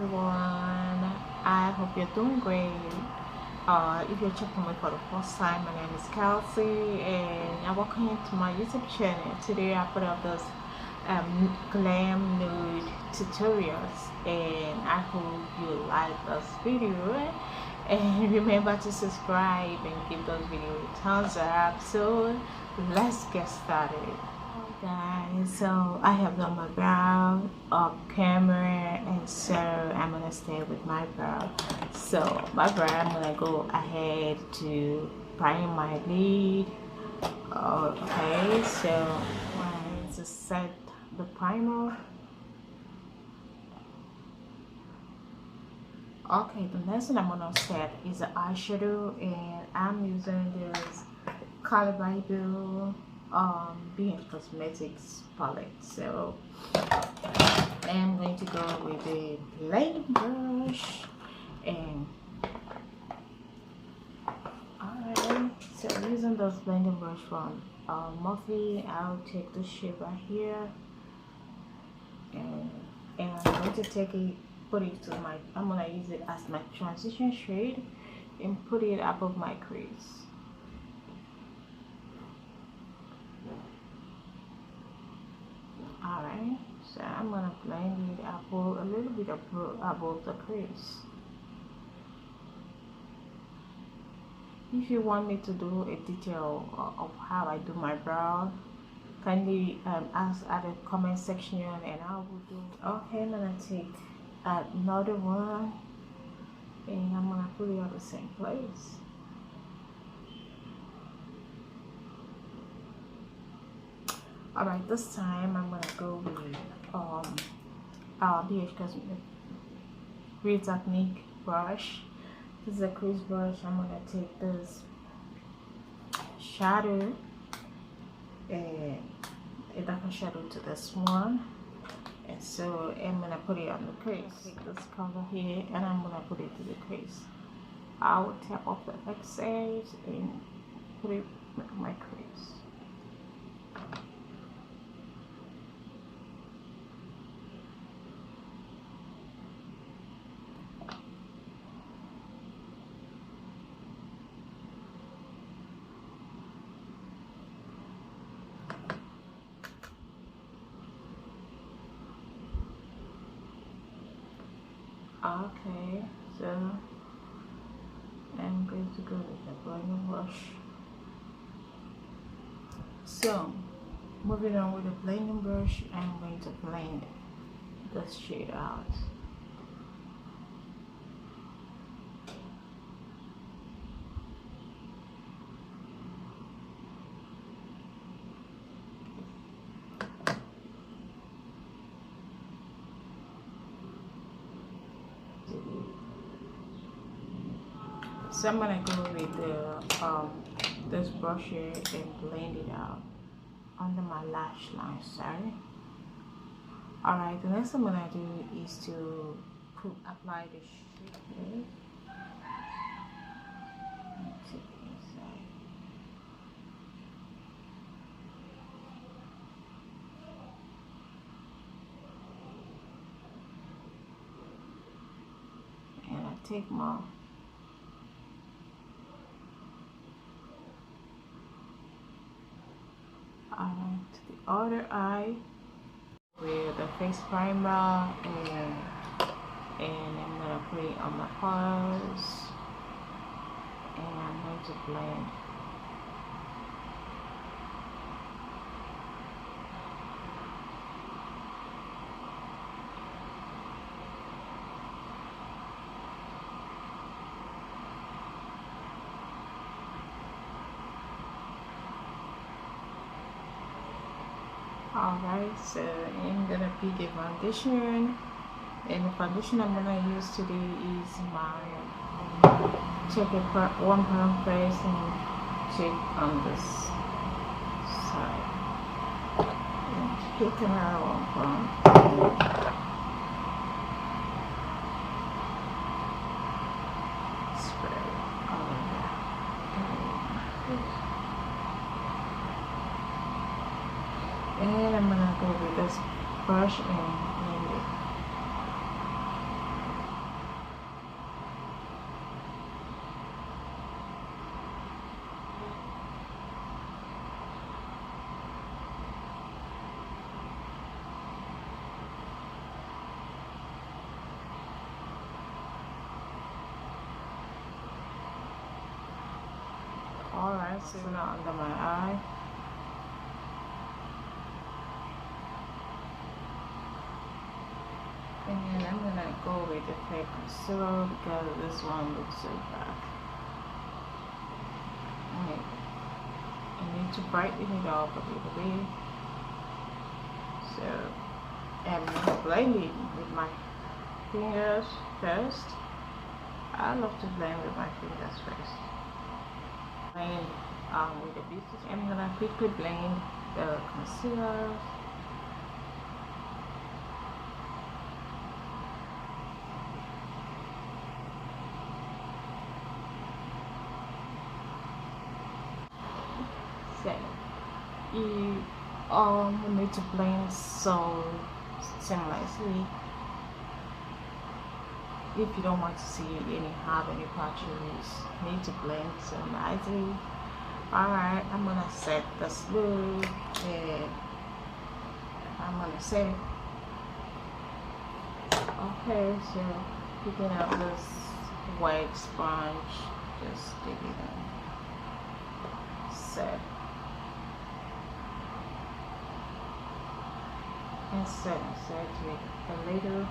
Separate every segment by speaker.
Speaker 1: everyone. I hope you're doing great. If you're checking me for the first time, my name is Kelsey, and I'm welcome to my YouTube channel. Today, I put up those glam nude tutorials, and I hope you like this video. And remember to subscribe and give those videos a thumbs up. So let's get started. Guys, so I have done my brow off camera, and so I'm gonna stay with my brow. So my brow, I'm gonna go ahead to prime my lid. Okay, so when to set the primer. Okay, the next thing I'm gonna set is the eyeshadow, and I'm using this Color Bible BH Cosmetics palette. So I'm going to go with a blending brush, and alright, so using those blending brush from Morphe, I'll take the shape right here, and I'm going to take it, put it to my, I'm gonna use it as my transition shade and put it above my crease. Alright, so I'm gonna blend it above, a little bit above the crease. If you want me to do a detail of how I do my brow, kindly ask at the comment section, and I will do. Okay, I'm gonna take another one, and I'm gonna put it at the same place. Alright, this time I'm gonna go with BH Cosmetics Real Technique brush. This is a crease brush. I'm gonna take this shadow and a darker shadow to this one, and so I'm gonna put it on the crease. Take this color here, and I'm gonna put it to the crease. I will tap off the excess and put it with my crease. Okay, so I'm going to go with the blending brush. So moving on with the blending brush, I'm going to blend this shade out. So I'm gonna go with the this brush here and blend it out under my lash line. Sorry. Alright, the next thing I'm gonna do is to apply the shade. Take it inside. And I take more. To the other eye with the face primer, and I'm gonna put it on my paws, and I'm going to blend. Alright, so I'm gonna pick the foundation, and the foundation I'm gonna use today is my check it one pound press and check on this side. And pick another 1 pound. Spread it all over. And I'm gonna go with this brush and blend it. concealer under my eye. And I'm gonna go with the fake concealer because this one looks so bad. Okay. I need to brighten it up a little bit. So I'm gonna blend it with my fingers first. I love to blend with my fingers first. Blend with the business. I'm gonna quickly blend the concealer. So you need to blend so seamlessly. If you don't want to see any patches, need to blend so nicely. Alright, I'm gonna set this look and I'm gonna set it. Okay, so picking up this white sponge, just stick it in. Set. And set with a little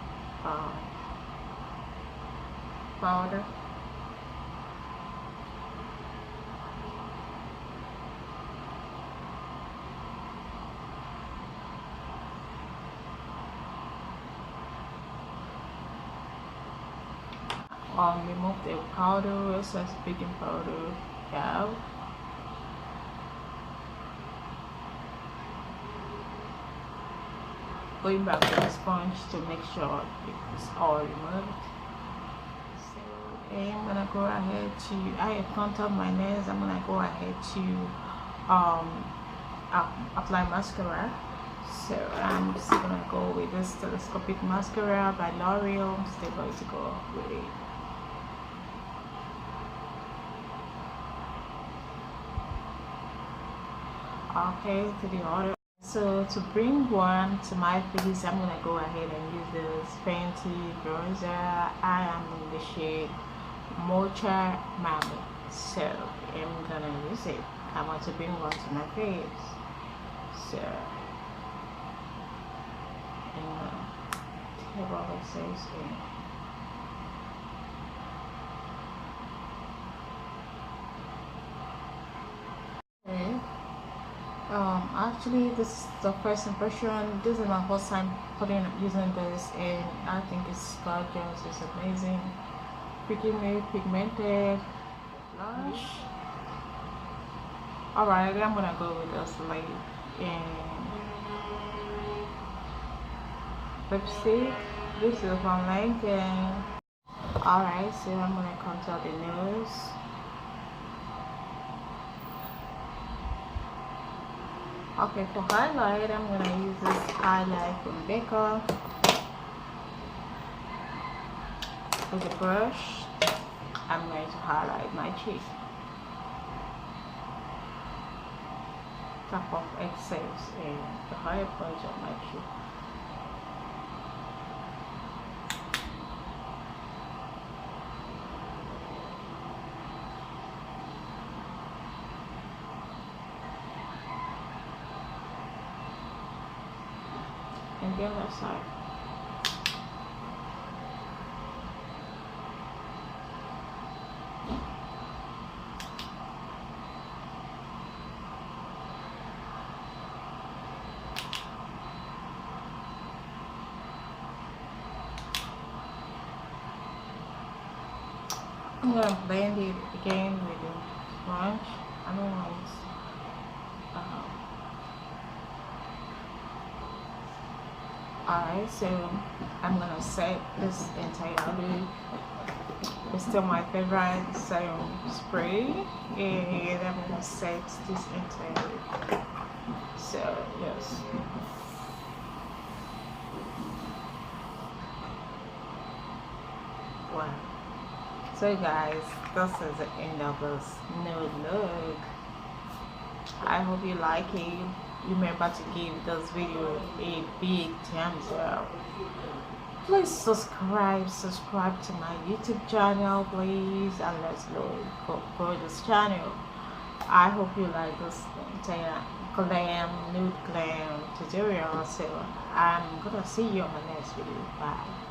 Speaker 1: powder. Remove the powder, excess baking powder out. Going back to the sponge to make sure it's all removed. So I'm gonna go ahead to, I have contoured my nails. I'm gonna go ahead to apply mascara. So I'm just gonna go with this telescopic mascara by L'Oreal. I'm still going to go with it. Okay, to the other. So to bring one to my face, I'm gonna go ahead and use this Fenty bronzer. I am in the shade Mocha Mammy. So I'm gonna use it. I want to bring one to my face. So I'm gonna take all the says in. Okay. Actually this is the first impression. This is my first time using this and I think it's gorgeous, it's amazing. Freaking pigmented blush. Alright, I'm gonna go with this light and lipstick. This is from Lincoln. Alright, so I'm gonna contour the nose. Okay, for highlight, I'm gonna use this highlight from Becca with a brush. I'm going to highlight my cheek. Tap off excess and the higher part of my cheek. And the other side. I'm gonna blend it again with the sponge. I don't want it. Alright, so I'm gonna set this entire look. It's still my favorite serum spray, and I'm gonna set this entire look. So yes. Wow. So guys, this is the end of this nude look. I hope you like it. Remember to give this video a big thumbs up. Please subscribe to my YouTube channel, please, and let's grow this channel. I hope you like this glam nude glam tutorial. So I'm gonna see you on my next video. Bye.